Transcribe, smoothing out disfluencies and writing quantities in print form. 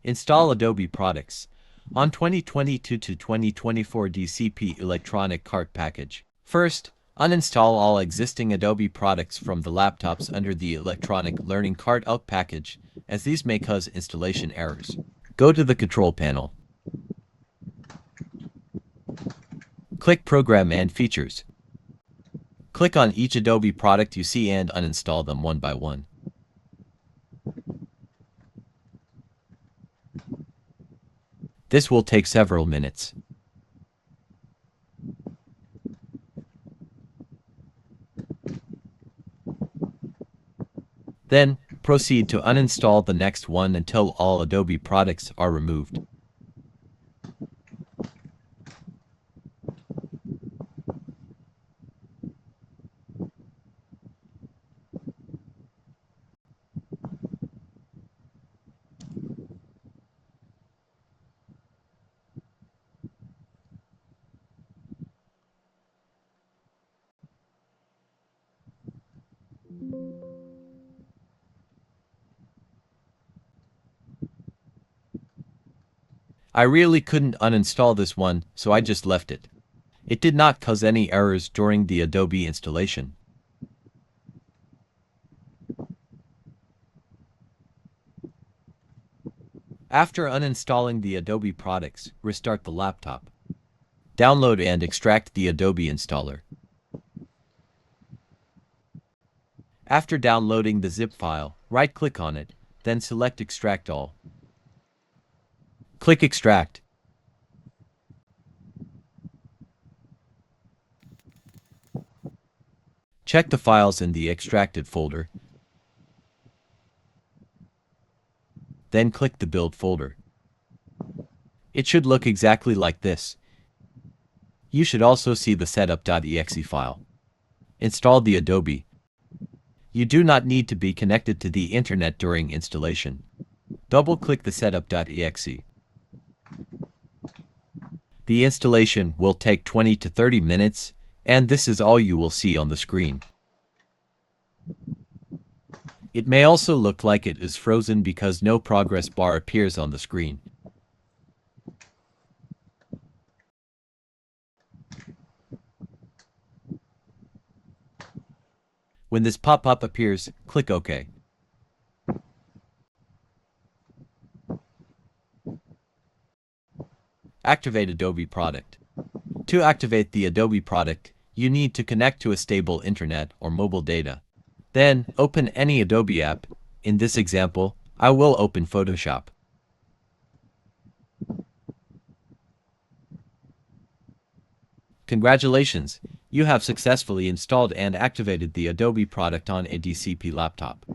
Install Adobe products on 2022 to 2024 DCP electronic cart package. First, uninstall all existing Adobe products from the laptops under the electronic learning cart out package, as these may cause installation errors. Go to the control panel. Click Program and Features. Click on each Adobe product you see and uninstall them one by one. This will take several minutes. Then, proceed to uninstall the next one until all Adobe products are removed. I really couldn't uninstall this one, so I just left it. It did not cause any errors during the Adobe installation. After uninstalling the Adobe products, restart the laptop. Download and extract the Adobe installer. After downloading the zip file, right-click on it, then select Extract All. Click Extract. Check the files in the extracted folder. Then click the Build folder. It should look exactly like this. You should also see the setup.exe file. Install the Adobe. You do not need to be connected to the internet during installation. Double-click the setup.exe. The installation will take 20 to 30 minutes, and this is all you will see on the screen. It may also look like it is frozen because no progress bar appears on the screen. When this pop-up appears, click OK. Activate Adobe product. To activate the Adobe product, you need to connect to a stable internet or mobile data. Then, open any Adobe app. In this example, I will open Photoshop. Congratulations! You have successfully installed and activated the Adobe product on a DCP laptop.